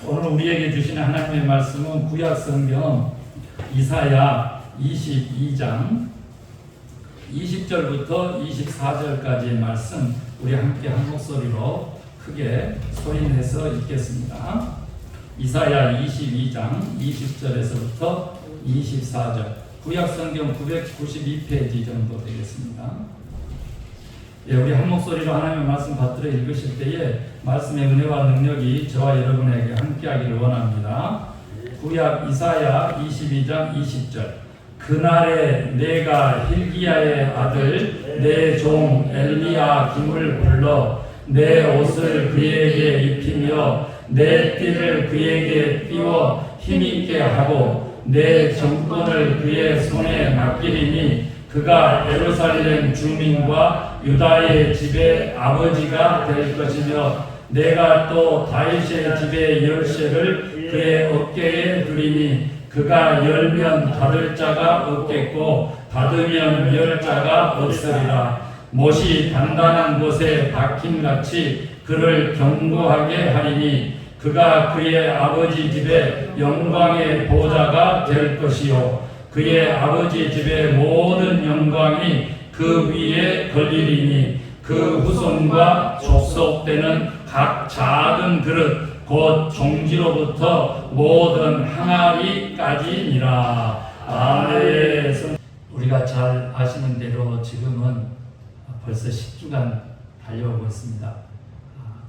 오늘 우리에게 주시는 하나님의 말씀은 구약 성경 이사야 22장 20절부터 24절까지의 말씀 우리 함께 한 목소리로 크게 소리내서 읽겠습니다. 이사야 22장 20절에서부터 24절 구약 성경 992페이지 정도 되겠습니다. 예, 우리 한 목소리로 하나님의 말씀 받들어 읽으실 때에 말씀의 은혜와 능력이 저와 여러분에게 함께하기를 원합니다. 구약 이사야 22장 20절 그날에 내가 hil기야의 아들 내 종 엘리야김을 불러 내 옷을 그에게 입히며 내 띠를 그에게 띄워 힘있게 하고 내 정권을 그의 손에 맡기리니 그가 예루살렘 주민과 유다의 집의 아버지가 될 것이며 내가 또 다윗의 집의 열쇠를 그의 어깨에 두리니 그가 열면 닫을 자가 없겠고 닫으면 열 자가 없으리라. 못이 단단한 곳에 박힘같이 그를 견고하게 하리니 그가 그의 아버지 집의 영광의 보좌가 될 것이요 그의 아버지 집의 모든 영광이 그 위에 걸리리니 그 후손과 족속되는 각 작은 그릇 곧 종지로부터 모든 항아리까지니라. 아멘. 우리가 잘 아시는 대로 지금은 벌써 10주간 달려오고 있습니다.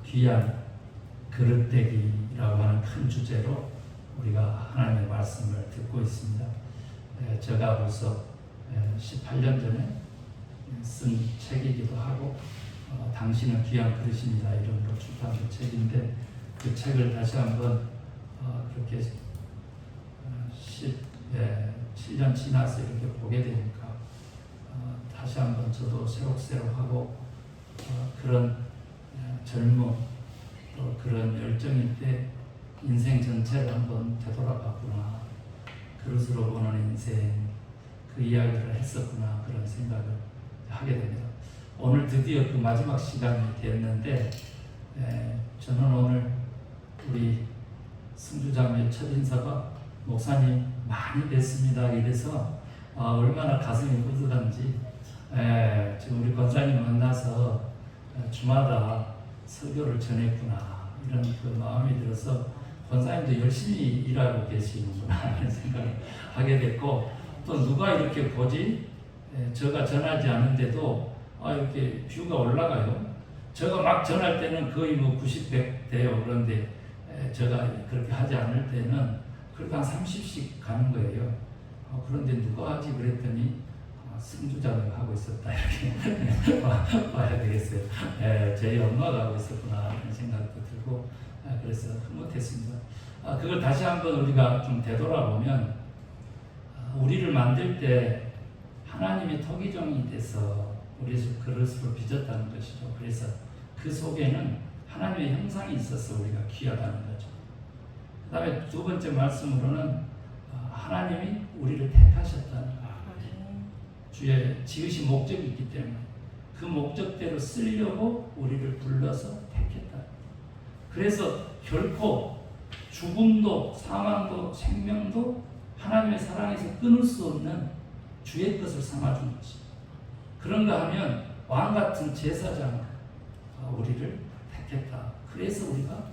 귀한 그릇대기라고 하는 큰 주제로 우리가 하나님의 말씀을 듣고 있습니다. 제가 벌써 18년 전에 쓴 책이기도 하고 당신은 귀한 그릇입니다 이름으로 출판된 책인데 그 책을 다시 한번 그렇게 7년 지나서 이렇게 보게 되니까 다시 한번 저도 새록새록하고 그런 젊음 또 그런 열정일 때 인생 전체를 한번 되돌아봤구나. 그릇으로 보는 인생 그 이야기를 했었구나 그런 생각을 하게 됩니다. 오늘 드디어 그 마지막 시간이 됐는데 저는 오늘 우리 승주자매 첫 인사가 목사님 많이 뵀습니다 이래서 얼마나 가슴이 뿌듯한지 지금 우리 권사님 만나서 주마다 설교를 전했구나 이런 그 마음이 들어서 권사님도 열심히 일하고 계시는구나 이런 생각을 하게 됐고 또 누가 이렇게 보지? 제가 전하지 않은데도 이렇게 뷰가 올라가요. 제가 막 전할 때는 거의 90, 100 돼요. 그런데 제가 그렇게 하지 않을 때는 그렇게 한 30씩 가는 거예요. 그런데 누가 하지 그랬더니 승주자매가 하고 있었다 이렇게 봐야 되겠어요. 저희 엄마가 하고 있었구나 이런 생각도 들고 그래서 흐뭇했습니다. 그걸 다시 한번 우리가 좀 되돌아보면 우리를 만들 때 하나님이 토기종이 돼서 우리를 그릇으로 빚었다는 것이죠. 그래서 그 속에는 하나님의 형상이 있어서 우리가 귀하다는 거죠. 그 다음에 두 번째 말씀으로는 하나님이 우리를 택하셨다는 거예요. 주의 지으신 목적이 있기 때문에 그 목적대로 쓰려고 우리를 불러서 택했다. 그래서 결코 죽음도 사망도 생명도 하나님의 사랑에서 끊을 수 없는 주의 것을 삼아준 것이. 그런가 하면 왕같은 제사장 우리를 택했다. 그래서 우리가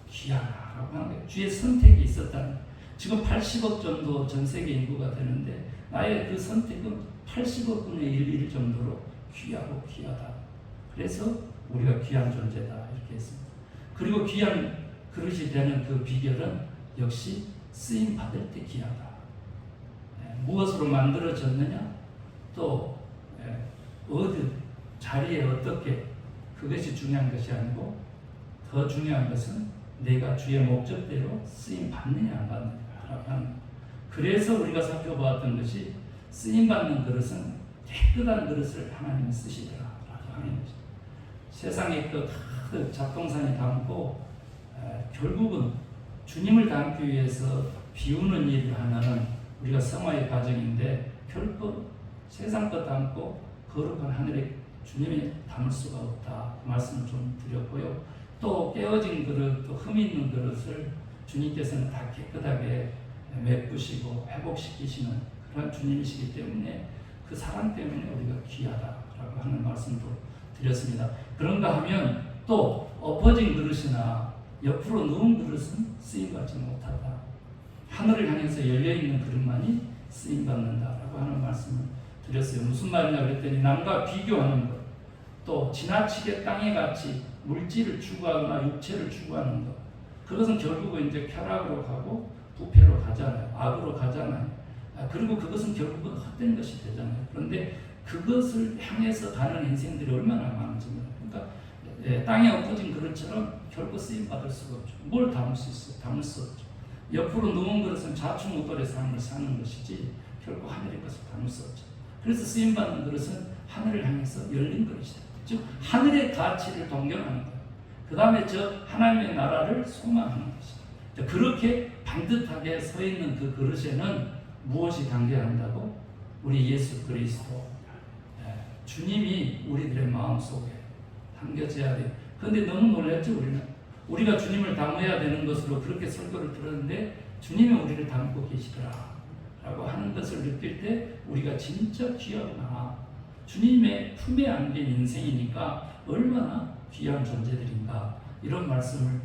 귀하라고 하는 거예요. 주의 선택이 있었다는 거예요. 지금 80억 정도 전 세계 인구가 되는데 나의 그 선택은 80억 분의 1일 정도로 귀하고 귀하다. 그래서 우리가 귀한 존재다 이렇게 했습니다. 그리고 귀한 그릇이 되는 그 비결은 역시 쓰임 받을 때 귀하다. 무엇으로 만들어졌느냐 또 어디 자리에 어떻게 그것이 중요한 것이 아니고 더 중요한 것은 내가 주의 목적대로 쓰임 받느냐 안 받느냐라고 하는 거예요. 그래서 우리가 살펴보았던 것이 쓰임 받는 그릇은 깨끗한 그릇을 하나님이 쓰시더라라고 하는 것이죠. 세상에 그 잡동사니 담고 결국은 주님을 담기 위해서 비우는 일을 하는 우리가 성화의 과정인데 결코 세상 것 담고 거룩한 하늘에 주님이 담을 수가 없다. 그 말씀을 좀 드렸고요. 또 깨어진 그릇, 또 흠 있는 그릇을 주님께서는 다 깨끗하게 메꾸시고 회복시키시는 그런 주님이시기 때문에 그 사랑 때문에 우리가 귀하다라고 하는 말씀도 드렸습니다. 그런가 하면 또 엎어진 그릇이나 옆으로 누운 그릇은 쓰임받지 못하다. 하늘을 향해서 열려있는 그릇만이 쓰임받는다라고 하는 말씀을 드렸어요. 무슨 말이냐 그랬더니 남과 비교하는 것, 또 지나치게 땅에 같이 물질을 추구하거나 육체를 추구하는 것, 그것은 결국은 이제 쾌락으로 가고 부패로 가잖아요. 악으로 가잖아요. 그리고 그것은 결국은 헛된 것이 되잖아요. 그런데 그것을 향해서 가는 인생들이 얼마나 많은지 그러니까 땅에 엎어진 그릇처럼 결국 쓰임받을 수가 없죠. 뭘 담을 수 있어요? 담을 수 없죠. 옆으로 누운 그릇은 좌충우돌의 삶을 사는 것이지 결국 하늘의 것을 담을 수 없죠. 그래서 쓰임받는 그릇은 하늘을 향해서 열린 그릇이다. 즉 하늘의 가치를 동경하는 거예요. 그 다음에 저 하나님의 나라를 소망하는 것이다. 그렇게 반듯하게 서 있는 그 그릇에는 무엇이 담겨야 한다고? 우리 예수 그리스도 주님이 우리들의 마음속에 담겨져야 돼요. 그런데 너무 놀랐죠 우리는. 우리가 주님을 담아야 되는 것으로 그렇게 설교를 들었는데 주님이 우리를 담고 계시더라 라고 하는 것을 느낄 때 우리가 진짜 귀하구나. 주님의 품에 안긴 인생이니까 얼마나 귀한 존재들인가 이런 말씀을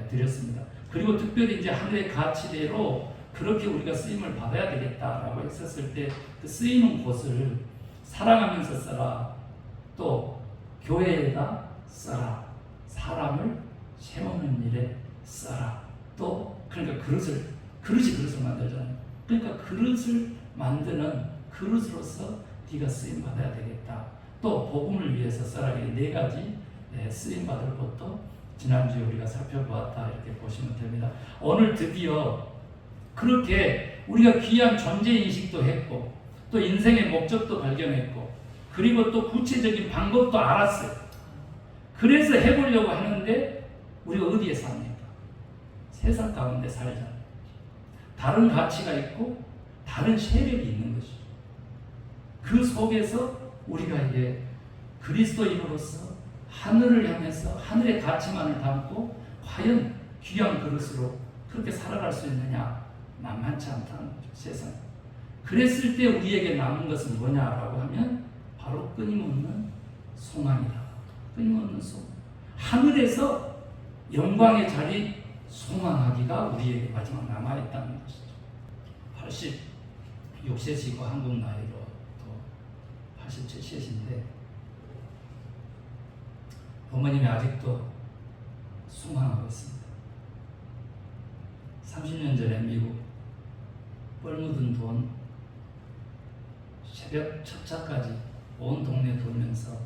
드렸습니다. 그리고 특별히 이제 하늘의 가치대로 그렇게 우리가 쓰임을 받아야 되겠다라고 했었을 때 그 쓰이는 곳을 사랑하면서 써라. 또 교회에다 써라. 사람을 세우는 일에 써라. 또 그러니까 그릇이 그릇을 만들잖아요. 그러니까 그릇을 만드는 그릇으로서 네가 쓰임 받아야 되겠다. 또 복음을 위해서 써라. 이 네 가지 쓰임 받을 것도 지난주에 우리가 살펴보았다 이렇게 보시면 됩니다. 오늘 드디어 그렇게 우리가 귀한 존재 인식도 했고 또 인생의 목적도 발견했고 그리고 또 구체적인 방법도 알았어요. 그래서 해보려고 하는데 우리가 어디에 삽니까? 세상 가운데 살잖아요. 다른 가치가 있고 다른 세력이 있는 것이죠. 그 속에서 우리가 이제 그리스도인으로서 하늘을 향해서 하늘의 가치만을 담고 과연 귀한 그릇으로 그렇게 살아갈 수 있느냐? 만만치 않다는 거죠. 세상. 그랬을 때 우리에게 남은 것은 뭐냐라고 하면 바로 끊임없는 소망이다. 끊임없는 소망. 하늘에서 영광의 자리 소망하기가 우리에게 마지막 남아있다는 것이죠. 86세시고 한국 나이로 또 87세신데 어머님이 아직도 소망하고 있습니다. 30년 전에 미국 뻘 묻은 돈 새벽 첫차까지 온 동네 돌면서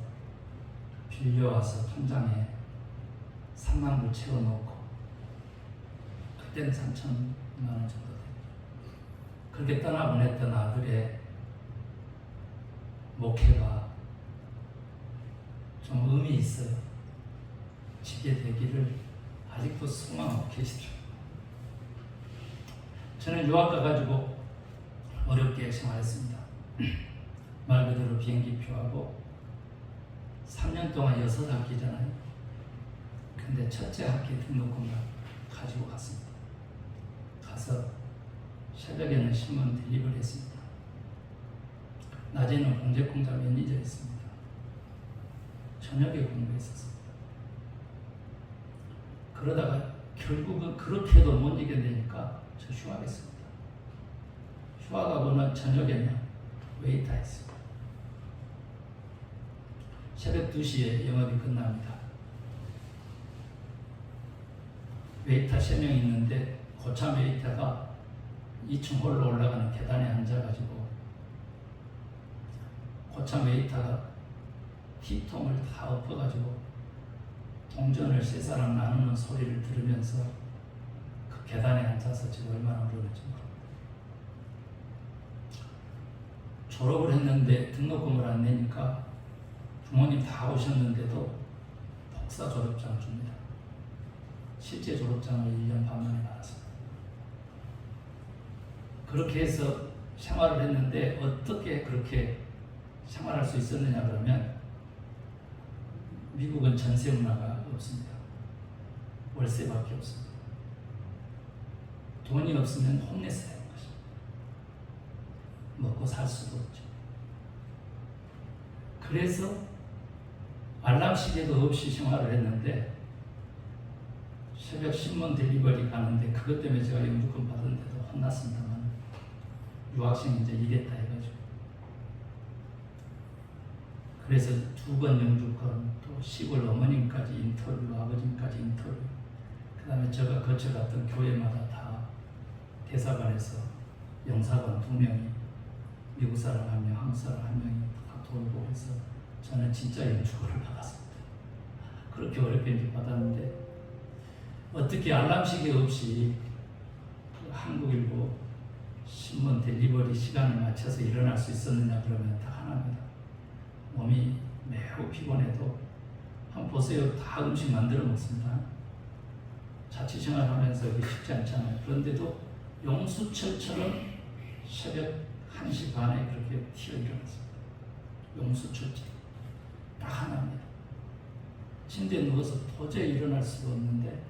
빌려와서 통장에 3만 불 채워놓고 그때는 3천만 원 정도 됩니다. 그렇게 떠나보냈던 아들의 목회가 좀 의미 있어요. 지게 되기를 아직도 소망하고 계시죠. 저는 유학 가가지고 어렵게 생활했습니다. 말 그대로 비행기 표하고 3년 동안 6학기잖아요. 근데 첫째 학기 등록금을 가지고 갔습니다. 가서 새벽에는 신문 딜리버리 했습니다. 낮에는 공제공자 매니저 했습니다. 저녁에 공부했었습니다. 그러다가 결국은 그렇게도 못 이겨내니까 저 휴학했습니다. 휴학하고는 저녁에는 웨이터 했습니다. 새벽 2시에 영업이 끝납니다. 웨이터 3명 있는데 고참 웨이터가 2층 홀로 올라가는 계단에 앉아가지고 고참 웨이터가 티통을 다 엎어가지고 동전을 세 사람 나누는 소리를 들으면서 그 계단에 앉아서 지금 얼마나 울었는지 모릅니다. 졸업을 했는데 등록금을 안 내니까 부모님 다 오셨는데도 복사 졸업장을 줍니다. 실제 졸업장을 1년 반 만에 받았습니다. 그렇게 해서 생활을 했는데 어떻게 그렇게 생활할 수 있었느냐 그러면 미국은 전세 문화가 없습니다. 월세밖에 없습니다. 돈이 없으면 혼내서 하는 것입니다. 먹고 살 수도 없죠. 그래서 알람 시계도 없이 생활을 했는데 새벽 신문 딜리버리 가는데 그것 때문에 제가 영주권 받았는데도 혼났습니다만 유학생 이제 이랬다 해가지고 그래서 2번 영주권 또 시골 어머님까지 인터뷰 아버님까지 인터뷰 그 다음에 제가 거쳐갔던 교회마다 다 대사관에서 영사관 2명이 미국 사람 1명 한국 사람 1명이 다 돌고 해서 저는 진짜 영주권을 받았습니다. 그렇게 어렵게 이제 받았는데 어떻게 알람시계 없이 한국일보 신문 딜리버리 시간을 맞춰서 일어날 수 있었느냐 그러면 다 하나입니다. 몸이 매우 피곤해도 한번 보세요. 다 음식 만들어 먹습니다. 자취생활하면서 이게 쉽지 않잖아요. 그런데도 용수철처럼 새벽 1시 반에 그렇게 튀어 일어났습니다. 용수철처럼 딱 하나입니다. 침대에 누워서 도저히 일어날 수가 없는데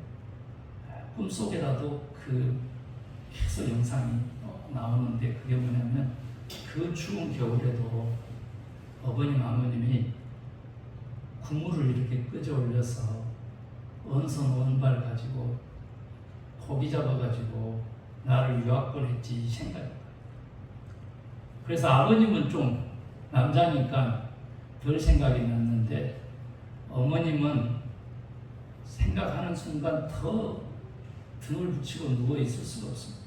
꿈속에라도 그 계속 영상이 나오는데 그게 뭐냐면 그 추운 겨울에도 어머님 아버님이 국물을 이렇게 끄져 올려서 언선 원발 가지고 고기 잡아가지고 나를 유학 보냈지 이 생각입니다. 그래서 아버님은 좀 남자니까 덜 생각이 났는데 어머님은 생각하는 순간 더 등을 붙이고 누워 있을 수가 없습니다.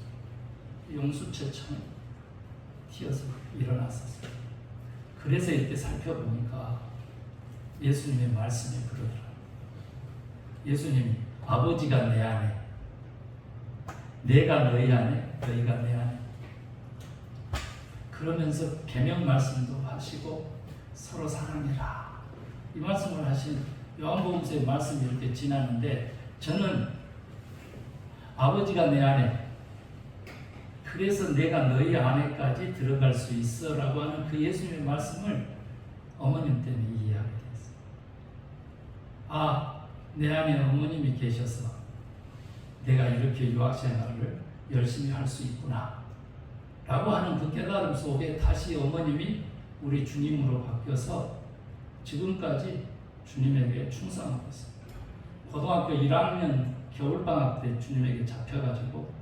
용수철처럼 튀어서 일어났었어요. 그래서 이때 살펴보니까 예수님의 말씀이 그러더라고요. 예수님이 아버지가 내 안에, 내가 너희 안에, 너희가 내 안에. 그러면서 계명 말씀도 하시고 서로 사랑해라. 이 말씀을 하신 요한복음서의 말씀이 이렇게 지나는데 저는 아버지가 내 안에 그래서 내가 너희 안에까지 들어갈 수 있어 라고 하는 그 예수님의 말씀을 어머님 때문에 이해하게 됐어요. 아, 내 안에 어머님이 계셔서 내가 이렇게 유학생활을 열심히 할 수 있구나 라고 하는 그 깨달음 속에 다시 어머님이 우리 주님으로 바뀌어서 지금까지 주님에게 충성하고 있습니다. 고등학교 1학년 겨울방학 때 주님에게 잡혀가지고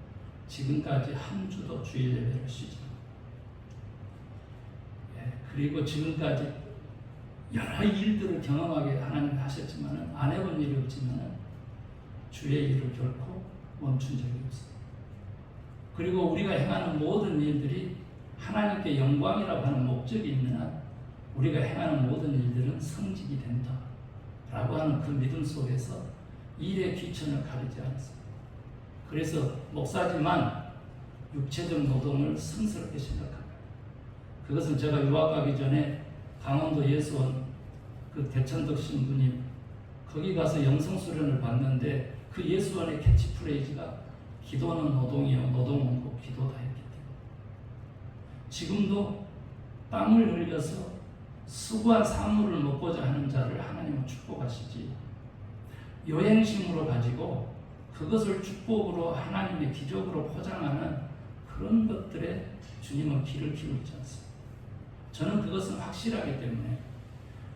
지금까지 한 주도 주일 예배를 쉬지 그리고 지금까지 여러 일들을 경험하게 하나님이 하셨지만 안 해본 일이 없지만 주의 일을 결코 멈춘 적이 없습니다. 그리고 우리가 행하는 모든 일들이 하나님께 영광이라고 하는 목적이 있는 한 우리가 행하는 모든 일들은 성직이 된다 라고 하는 그 믿음 속에서 일의 귀천을 가리지 않았습니다. 그래서 목사지만 육체적 노동을 성스럽게 생각합니다. 그것은 제가 유학 가기 전에 강원도 예수원 그 대천덕 신부님 거기 가서 영성 수련을 받는데 그 예수원의 캐치프레이즈가 기도는 노동이요 노동은 꼭 기도다 했기 때문에 지금도 땀을 흘려서 수고한 산물을 먹고자 하는 자를 하나님은 축복하시지 여행심으로 가지고 그것을 축복으로 하나님의 기적으로 포장하는 그런 것들에 주님은 귀를 기울이지 않습니다. 저는 그것은 확실하기 때문에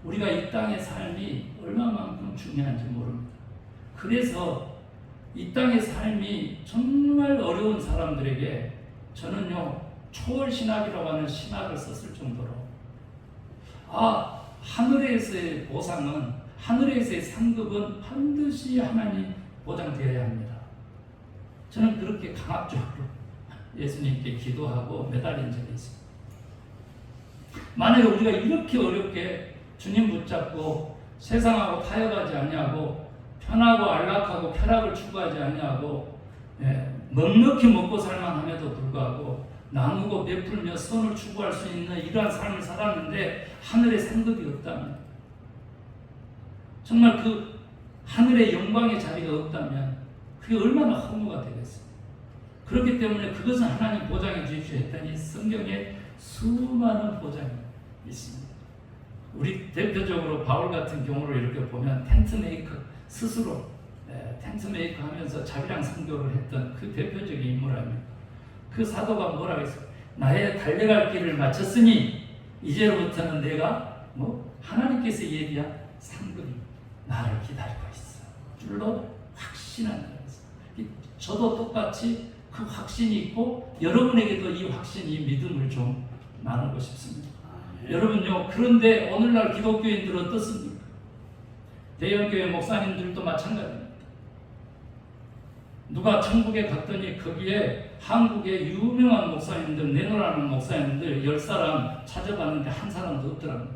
우리가 이 땅의 삶이 얼마만큼 중요한지 모릅니다. 그래서 이 땅의 삶이 정말 어려운 사람들에게 저는요 초월신학이라고 하는 신학을 썼을 정도로 하늘에서의 보상은 하늘에서의 상급은 반드시 하나님 보장되어야 합니다. 저는 그렇게 강압적으로 예수님께 기도하고 매달린 적이 있습니다. 만약에 우리가 이렇게 어렵게 주님 붙잡고 세상하고 타협하지 아니하고 편하고 안락하고 쾌락을 추구하지 아니하고 넉넉히 먹고 살만함에도 불구하고 나누고 베풀며 선을 추구할 수 있는 이러한 삶을 살았는데 하늘의 상급이 없다면 정말 그 하늘의 영광의 자리가 없다면 그게 얼마나 허무가 되겠어요. 그렇기 때문에 그것은 하나님 보장해 주십시오 했더니 성경에 수많은 보장이 있습니다. 우리 대표적으로 바울 같은 경우를 이렇게 보면 텐트 메이커 스스로 텐트 메이커 하면서 자기랑 선교를 했던 그 대표적인 인물 아닙니까? 그 사도가 뭐라고 했어요? 나의 달려갈 길을 마쳤으니 이제로부터는 내가 하나님께서 예비한 상급이 나를 기다리고 있어 줄로 확신한 거예요. 저도 똑같이 그 확신이 있고 여러분에게도 이 확신, 이 믿음을 좀 나누고 싶습니다. 여러분요, 그런데 오늘날 기독교인들은 어떻습니까? 대형교회 목사님들도 마찬가지입니다. 누가 천국에 갔더니 거기에 한국의 유명한 목사님들, 내노라는 목사님들 10사람 찾아봤는데 한 사람도 없더랍니다.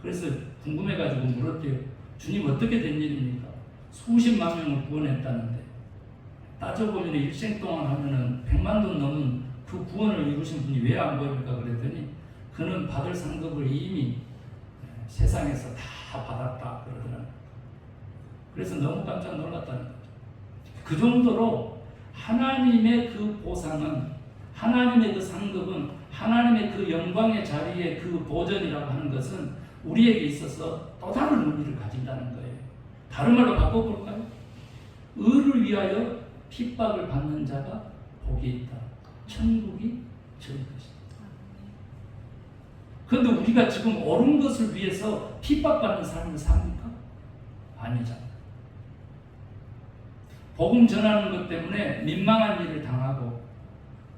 그래서 궁금해가지고 물었대요. 주님 어떻게 된 일입니까? 수십만 명을 구원했다는데 따져보면 일생 동안 하면은 100만 돈 넘은 그 구원을 이루신 분이 왜 안 보입니까? 그랬더니 그는 받을 상급을 이미 세상에서 다 받았다 그러더라고요. 그래서 너무 깜짝 놀랐다는 거죠. 그 정도로 하나님의 그 보상은, 하나님의 그 상급은, 하나님의 그 영광의 자리에 그 보전이라고 하는 것은 우리에게 있어서 또 다른 의미를 가진다는 거예요. 다른 말로 바꿔볼까요? 의를 위하여 핍박을 받는 자가 복이 있다. 천국이 저희 것이다. 그런데 우리가 지금 옳은 것을 위해서 핍박받는 삶을 삽니까? 아니잖아요. 복음 전하는 것 때문에 민망한 일을 당하고,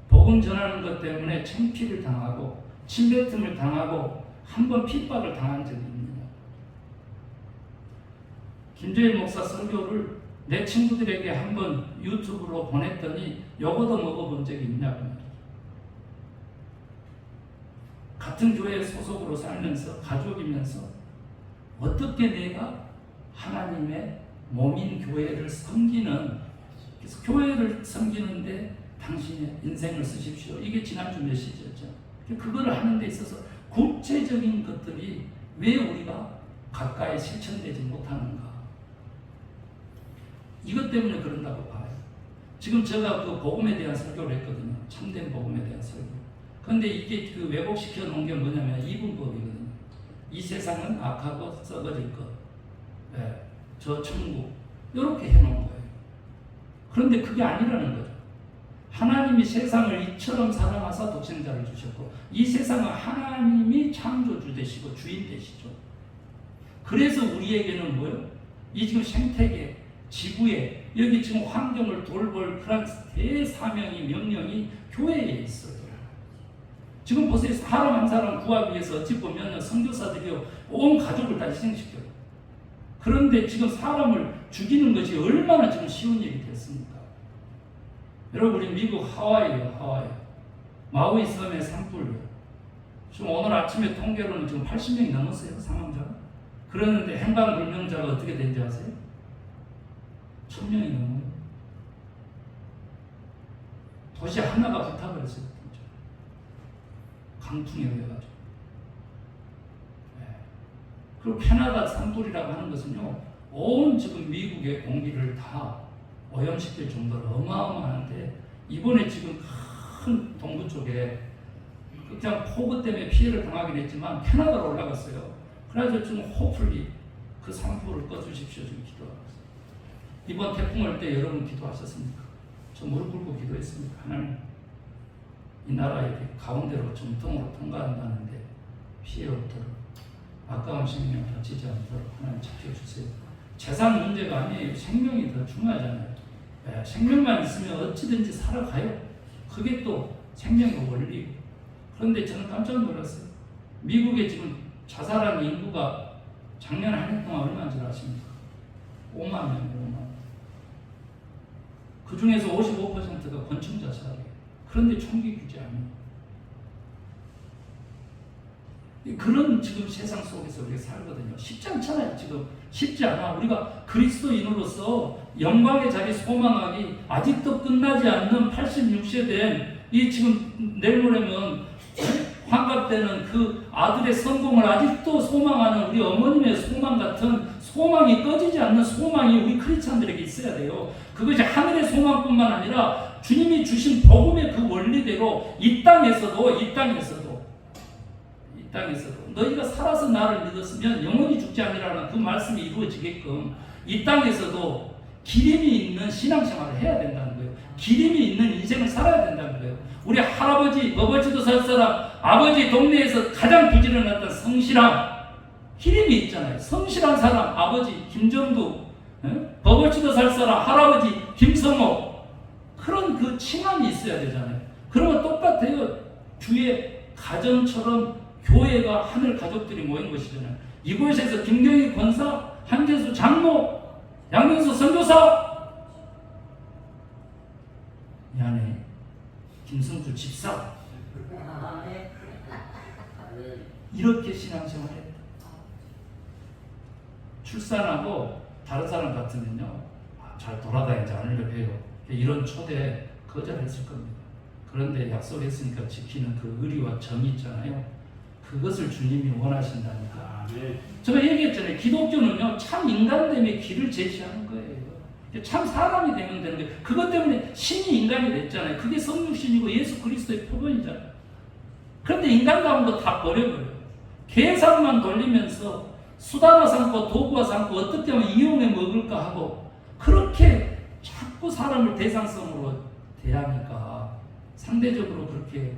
복음 전하는 것 때문에 창피를 당하고, 침뱉음을 당하고, 한 번 핍박을 당한 적이 있느냐? 김재일 목사 설교를 내 친구들에게 한번 유튜브로 보냈더니 요거도 먹어본 적이 있냐고 말이죠. 같은 교회 소속으로 살면서, 가족이면서 어떻게 내가 하나님의 몸인 교회를 섬기는, 그래서 교회를 섬기는데 당신의 인생을 쓰십시오. 이게 지난주 메시지였죠. 그거를 하는 데 있어서 구체적인 것들이 왜 우리가 가까이 실천되지 못하는가? 이것 때문에 그런다고 봐요. 지금 제가 그 복음에 대한 설교를 했거든요. 참된 복음에 대한 설교. 그런데 이게 그 왜곡시켜 놓은 게 뭐냐면 이분법이거든요. 이 세상은 악하고 썩어질 것. 네. 저 천국. 이렇게 해놓은 거예요. 그런데 그게 아니라는 거죠. 하나님이 세상을 이처럼 사랑하사 독생자를 주셨고, 이 세상은 하나님이 창조주 되시고 주인 되시죠. 그래서 우리에게는 뭐예요? 이 지금 생태계, 지구에, 여기 지금 환경을 돌볼 그런 대사명이, 명령이 교회에 있어요. 지금 보세요. 사람 한 사람 구하기 위해서 어찌 보면 선교사들이 온 가족을 다 희생시켜요. 그런데 지금 사람을 죽이는 것이 얼마나 지금 쉬운 일이 됐습니까? 여러분, 우리 미국 하와이요, 하와이. 마우이 섬의 산불. 지금 오늘 아침에 통계로는 지금 80명이 넘었어요, 사망자가. 그러는데 행방불명자가 어떻게 된지 아세요? 1000명이 넘어요. 도시 하나가 불타버렸어요. 강풍에 의해가지고. 네. 그리고 캐나다 산불이라고 하는 것은요, 온 지금 미국의 공기를 다 오염시킬 정도로 어마어마한데, 이번에 지금 큰 동부 쪽에 그냥 폭우 때문에 피해를 당하긴 했지만 캐나다로 올라갔어요. 그래서 지금 호플리 그 산불을 꺼주십시오 지금 기도하고 있어요. 이번 태풍 올 때 여러분 기도하셨습니까? 저 무릎 꿇고 기도했습니다. 하나님, 이 나라에 가운데로 전통으로 통과한다는데 피해 없도록, 아까운 생명 다치지 않도록 하나님 지켜주세요. 재산 문제가 아니에요. 생명이 더 중요하잖아요. 네, 생명만 있으면 어찌든지 살아가요. 그게 또 생명의 원리고. 그런데 저는 깜짝 놀랐어요. 미국에 지금 자살한 인구가 작년 한 해 동안 얼마인 줄 아십니까? 5만 명이에요. 5만 명. 그 중에서 55%가 권총 자살이에요. 그런데 총기 규제 아닙니다. 그런 지금 세상 속에서 우리가 살거든요. 쉽지 않잖아요. 지금 쉽지 않아. 우리가 그리스도인으로서 영광의 자리 소망하기 아직도 끝나지 않는 86세 된 이 지금 내일 모레면 환갑 때는 그 아들의 성공을 아직도 소망하는 우리 어머님의 소망 같은 소망이 꺼지지 않는 소망이 우리 크리스찬들에게 있어야 돼요. 그것이 하늘의 소망뿐만 아니라 주님이 주신 복음의 그 원리대로 이 땅에서도 너희가 살아서 나를 믿었으면 영원히 죽지 아니라는 그 말씀이 이루어지게끔 이 땅에서도 기림이 있는 신앙생활을 해야 된다는 거예요. 기림이 있는 인생을 살아야 된다는 거예요. 우리 할아버지, 버벌지도 살 사람, 아버지 동네에서 가장 부지런했던 성실함, 기림이 있잖아요. 성실한 사람, 아버지 김정두, 버벌지도 살 사람, 할아버지 김성호, 그런 그 칭함이 있어야 되잖아요. 그러면 똑같아요. 주의 가정처럼 교회가 하늘 가족들이 모인 것이잖아요. 이곳에서 김경희 권사, 한재수 장로, 양경수 선교사, 미안해, 김성주 집사, 이렇게 신앙생활을 했다. 출산하고 다른 사람 같으면요, 잘 돌아다니지 않으려고 해요. 이런 초대 거절했을 겁니다. 그런데 약속했으니까 지키는 그 의리와 정이 있잖아요. 그것을 주님이 원하신다니까. 제가 얘기했잖아요. 기독교는요, 참 인간됨의 길을 제시하는 거예요. 참 사람이 되면 되는 거예요. 그것 때문에 신이 인간이 됐잖아요. 그게 성육신이고 예수 그리스도의 표본이잖아요. 그런데 인간다운 거 다 버려버려요. 계산만 돌리면서 수단화 삼고 도구화 삼고 어떻게 하면 이용해 먹을까 하고 그렇게 자꾸 사람을 대상성으로 대하니까, 상대적으로 그렇게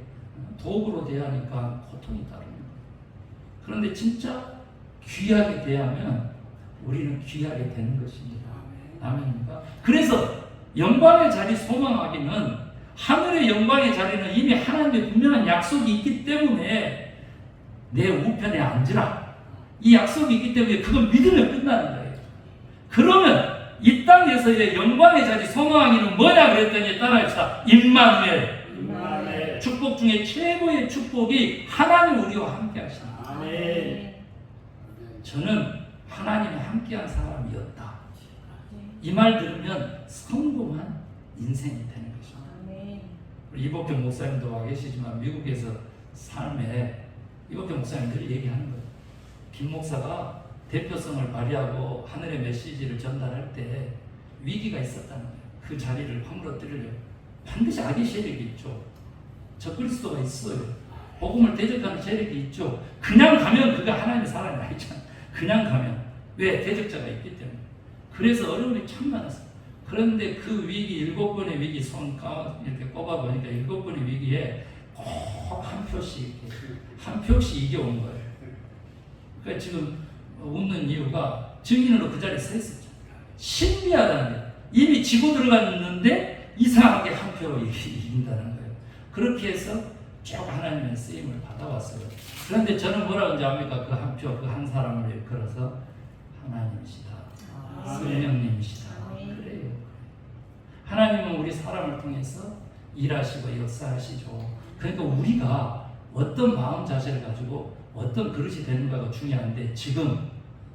도구로 대하니까 고통이 따릅니다. 그런데 진짜 귀하게 대하면 우리는 귀하게 되는 것입니다. 아멘입니까? 그래서 영광의 자리 소망하기는, 하늘의 영광의 자리는 이미 하나님의 분명한 약속이 있기 때문에 내 우편에 앉으라, 이 약속이 있기 때문에 그건 믿으면 끝나는 거예요. 그러면 이 땅에서의 영광의 자리 소망하기는 뭐냐 그랬더니 따라합시다. 임마누엘. 축복 중에 최고의 축복이 하나님 우리와 함께 하신다. 아멘. 저는 하나님이 함께한 사람이었다. 이 말 들으면 성공한 인생이 되는 것입니다. 이복경 목사님도 와 계시지만 미국에서 삶에 이복경 목사님들이 얘기하는 거예요. 김 목사가 대표성을 발휘하고 하늘의 메시지를 전달할 때 위기가 있었다는 거예요. 그 자리를 허물어뜨리려고. 반드시 악의 세력이 있죠. 적그리스도가 있어요. 복음을 대적하는 세력이 있죠. 그냥 가면 그가 하나님의 사람이 아니잖아요. 그냥 가면. 왜? 대적자가 있기 때문에. 그래서 어려움이 참 많았어요. 그런데 그 위기, 7번의 위기, 손 이렇게 꼽아보니까 7번의 위기에 꼭 한 표씩, 한 표씩 이겨온 거예요. 그러니까 지금 웃는 이유가 증인으로 그 자리에 서 있었죠. 신비하다는 게, 이미 지고 들어갔는데 이상하게 한 표로 이긴다는 거예요. 그렇게 해서 쭉 하나님의 쓰임을 받아왔어요. 그런데 저는 뭐라고 하는지 압니까? 그 한 표, 그 한 사람을 일컬어서 하나님이시다, 성령님이시다. 그래요. 하나님은 우리 사람을 통해서 일하시고 역사하시죠. 그러니까 우리가 어떤 마음 자세를 가지고 어떤 그릇이 되는가가 중요한데, 지금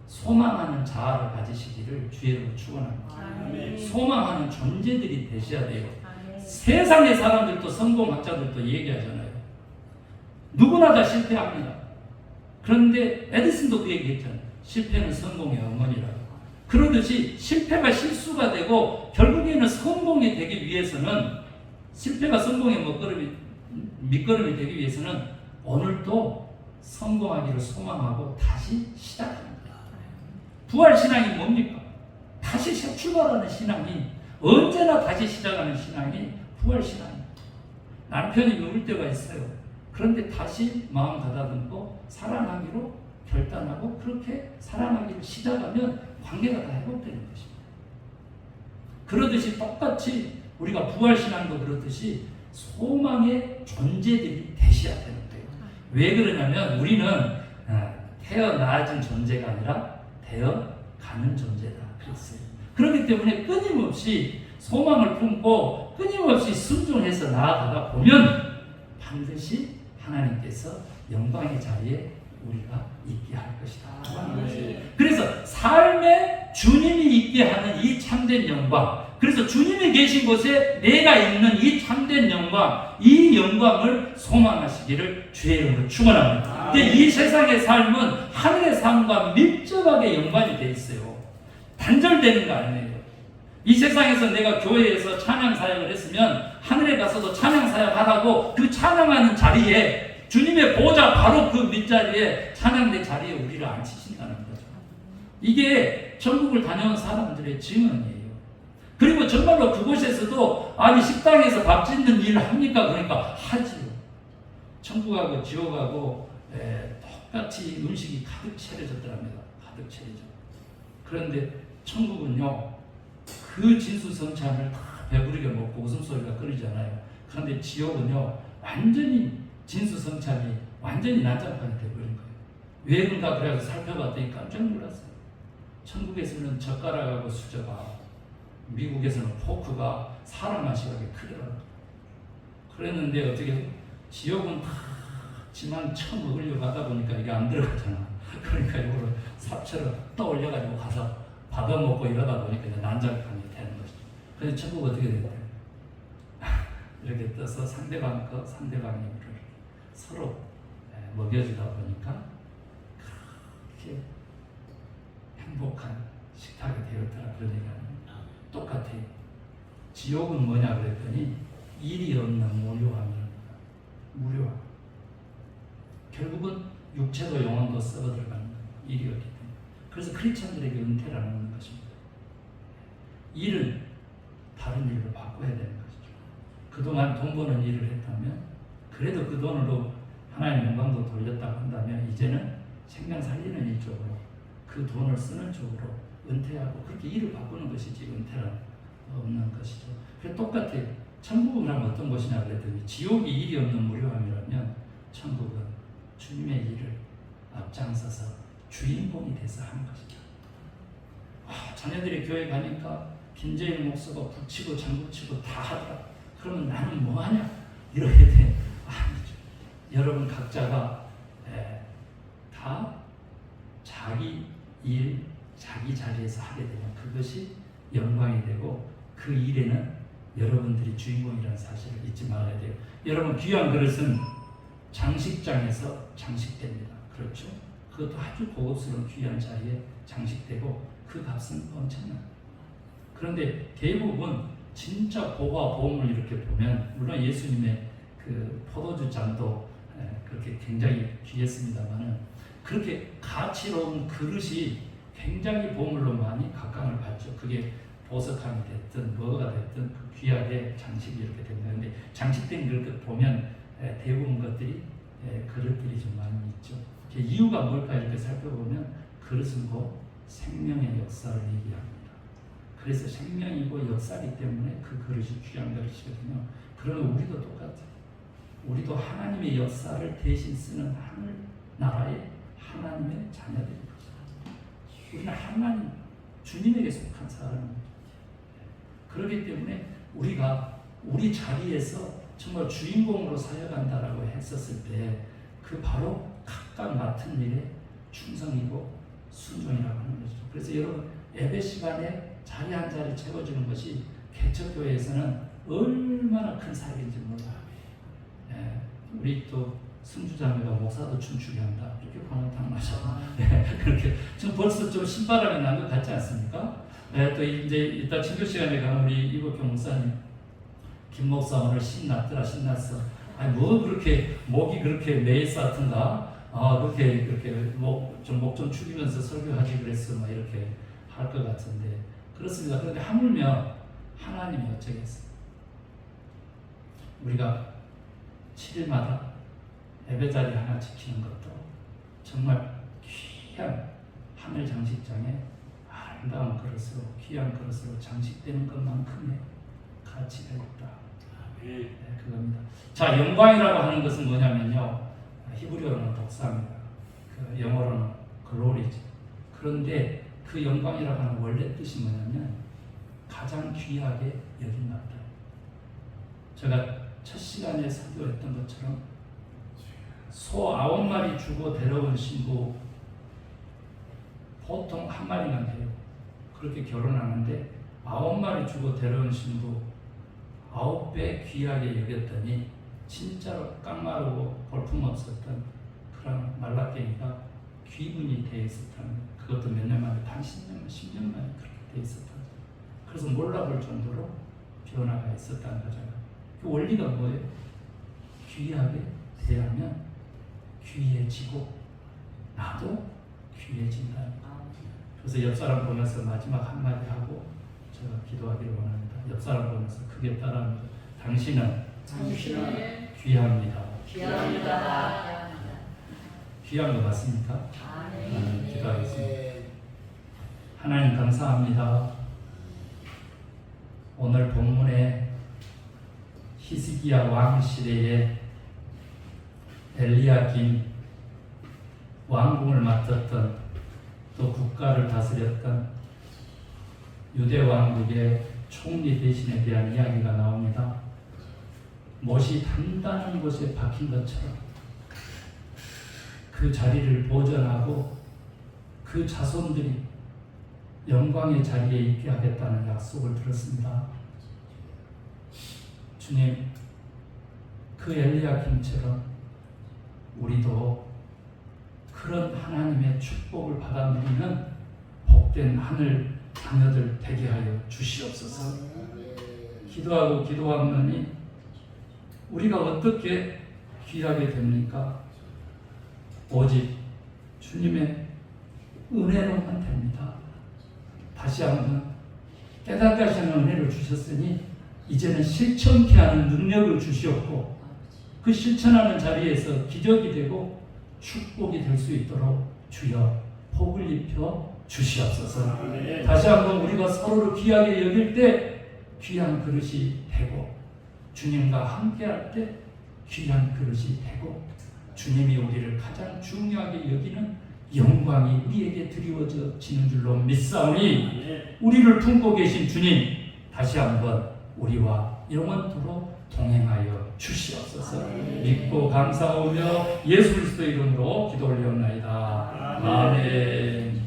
소망하는 자아를 가지시기를 주의로 축원합니다. 소망하는 존재들이 되셔야 돼요. 세상의 사람들도, 성공학자들도 얘기하잖아요. 누구나 다 실패합니다. 그런데 에디슨도 그 얘기했잖아요. 실패는 성공의 어머니라고. 그러듯이 실패가 실수가 되고 결국에는 성공이 되기 위해서는, 실패가 성공의 밑거름이 되기 위해서는 오늘도 성공하기를 소망하고 다시 시작합니다. 부활신앙이 뭡니까? 다시 출발하는 신앙이, 언제나 다시 시작하는 신앙이 부활신앙입니다. 남편이 누울 때가 있어요. 그런데 다시 마음 가다듬고 사랑하기로 결단하고 그렇게 사랑하기를 시작하면 관계가 다 회복되는 것입니다. 그러듯이 똑같이 우리가 부활신앙도 그렇듯이 소망의 존재들이 되셔야 되는 거예요. 왜 그러냐면 우리는 태어나진 존재가 아니라 되어가는 존재다 그랬어요. 그렇기 때문에 끊임없이 소망을 품고 끊임없이 순종해서 나아가다 보면 반드시 하나님께서 영광의 자리에 우리가 있게 할 것이다. 그래서 삶에 주님이 있게 하는 이 참된 영광, 그래서 주님이 계신 곳에 내가 있는 이 참된 영광, 이 영광을 소망하시기를 주의 이름으로 축원합니다. 이 세상의 삶은 하늘의 삶과 밀접하게 연관이 되어 있어요. 단절되는 거 아니에요. 이 세상에서 내가 교회에서 찬양 사역을 했으면 하늘에 가서도 찬양 사역하라고 그 찬양하는 자리에, 주님의 보좌 바로 그 밑자리에, 찬양대 자리에 우리를 앉히신다는 거죠. 이게 천국을 다녀온 사람들의 증언이에요. 그리고 정말로 그곳에서도 아니 식당에서 밥 짓는 일을 합니까? 그러니까 하지요. 천국하고 지옥하고 똑같이 음식이 가득 차려졌더랍니다. 가득 차려져. 그런데 천국은요, 그 진수성찬을 다 배부르게 먹고 웃음소리가 끊이잖아요. 그런데 지옥은요, 완전히 진수성찬이 완전히 난장판이 돼버린 거예요. 왜 그런가 그래서 살펴봤더니 깜짝 놀랐어요. 천국에서는 젓가락하고 수저가, 미국에서는 포크가 사람 맛이하게 크더라고요. 그랬는데 어떻게 지옥은 다 지만 처음 먹으려고 하다 보니까 이게 안 들어가잖아. 그러니까 이거를 삽처럼 떠올려가지고 가서 받아먹고 이러다 보니까 이제 난장판이 되는 것이죠. 그래서 천국 어떻게 됐대요? 이렇게 떠서 상대방 거, 상대방의 물을 서로 먹여주다 보니까 그렇게 행복한 식탁이 되었더라. 그런 얘기하는 똑같아요. 지옥은 뭐냐 그랬더니 일이 없는 무료함입니다. 무료함. 결국은 육체도 영혼도 썩어 들어가는 거예요. 일이 없기 때문에. 그래서 크리스천들에게 은퇴라는 것입니다. 일은 다른 일로 바꿔야 되는 것이죠. 그동안 돈 버는 일을 했다면, 그래도 그 돈으로 하나님 영광도 돌렸다고 한다면 이제는 생명 살리는 일 쪽으로, 그 돈을 쓰는 쪽으로 은퇴하고 그렇게 일을 바꾸는 것이지 은퇴란 없는 것이죠. 그래서 똑같아요. 천국은 어떤 곳이냐 그랬더니 지옥이 일이 없는 무료함이라면 천국은 주님의 일을 앞장서서 주인공이 돼서 하는 것이죠. 자녀들이 교회 가니까 김재일 목사가 북치고 장구치고 다 하더라. 그러면 나는 뭐하냐? 이렇게 돼. 아니죠. 여러분 각자가 다 자기 일, 자기 자리에서 하게 되면 그것이 영광이 되고 그 일에는 여러분들이 주인공이라는 사실을 잊지 말아야 돼요. 여러분 귀한 그릇은 장식장에서 장식됩니다. 그렇죠? 그것도 아주 고급스러운 귀한 자리에 장식되고 그 값은 엄청나요. 그런데 대부분 진짜 보화 보물을 이렇게 보면, 물론 예수님의 그 포도주 잔도 그렇게 굉장히 귀했습니다만은 그렇게 가치로운 그릇이 굉장히 보물로 많이 각광을 받죠. 그게 보석함이 됐든 뭐가 됐든 그 귀하게 장식이 이렇게 됩니다. 그런데 장식된 그릇 보면 대부분 것들이 그릇들이 좀 많이 있죠. 이유가 뭘까 이렇게 살펴보면 그릇은 곧 생명의 역사를 얘기합니다. 그래서 생명이고 역사이기 때문에 그 그릇이 귀한 그릇이거든요. 그러면 우리도 똑같아요. 우리도 하나님의 역사를 대신 쓰는 하늘 나라의 하나님의 자녀들입니다. 우리는 하나님, 주님에게 속한 사람입니다. 그렇기 때문에 우리가 우리 자리에서 정말 주인공으로 사역한다라고 했었을 때 그 바로 각각 맡은 일에 충성이고 순종이라고 하는 것이죠. 그래서 여러분 예배 시간에 자리 한 자리 채워주는 것이 개척교회에서는 얼마나 큰 사역인지 몰라요. 우리 또 승주자매가 목사도 춤추게 한다 이렇게 관한탕 마셔. 그렇게 지금 벌써 좀 신바람이 난 것 같지 않습니까? 또 이제 이따 친교 시간에 가면 우리 이복경 목사님, 김 목사 오늘 신났더라 신났어. 아니 뭐 그렇게 목이 그렇게 메이스 같은가? 그렇게 목 좀 축이면서 설교하지 그랬어. 막 이렇게 할 것 같은데 그렇습니다. 그런데 하물며 하나님이 어쩌겠어요? 우리가 7일마다 예배자리 하나 지키는 것도 정말 귀한 하늘 장식장에 아름다운 그릇으로 귀한 그릇으로 장식되는 것만큼의 가치가 있다. 네, 그겁니다. 자, 영광이라고 하는 것은 뭐냐면요, 히브리어로는 독사입니다. 그 영어로는 글로리죠. 그런데 그 영광이라고 하는 원래 뜻이 뭐냐면 가장 귀하게 여긴다. 제가 첫 시간에 설교했던 것처럼 소 9마리 주고 데려온 신부 보통 한 마리만 돼요. 그렇게 결혼하는데 9마리 주고 데려온 신부 9배 귀하게 여겼더니 진짜로 깡마르고 볼품없었던 그런 말라깽이가 귀분이 되어 있었다는, 그것도 몇 년 만에, 단 10년 만에 그렇게 되어 있었다. 그래서 몰라볼 정도로 변화가 있었다는 거잖아요. 그 원리가 뭐예요? 귀하게 대하면 귀해지고 나도 귀해진다. 그래서 옆 사람 보면서 마지막 한마디 하고 제가 기도하기를 원합니다. 옆 사람 보면서 크게 따라합니다. 당신은 귀합니다. 귀합니다. 귀한 것 같습니까? 아멘. 기도하겠습니다. 하나님 감사합니다. 오늘 본문에 히스기야 왕 시대에 엘리야김 왕궁을 맡았던 또 국가를 다스렸던 유대 왕국의 총리 대신에 대한 이야기가 나옵니다. 못이 단단한 곳에 박힌 것처럼 그 자리를 보존하고 그 자손들이 영광의 자리에 있게 하겠다는 약속을 들었습니다. 주님, 그 엘리야김처럼 우리도 그런 하나님의 축복을 받아 누리는 복된 하늘 자녀들 되게 하여 주시옵소서. 기도하고 기도하노니 우리가 어떻게 귀하게 됩니까? 오직 주님의 은혜로만 됩니다. 다시 한번 깨닫게 하시는 은혜를 주셨으니 이제는 실천케 하는 능력을 주시옵고 그 실천하는 자리에서 기적이 되고 축복이 될 수 있도록 주여 복을 입혀 주시옵소서. 다시 한번 우리가 서로를 귀하게 여길 때 귀한 그릇이 되고 주님과 함께할 때 귀한 그릇이 되고 주님이 우리를 가장 중요하게 여기는 영광이 우리에게 드리워지는 줄로 믿사오니 우리를 품고 계신 주님 다시 한번 우리와 영원토록 동행하여 주시옵소서. 믿고 감사하며 예수 그리스도 이름으로 기도 올리옵나이다. 아멘.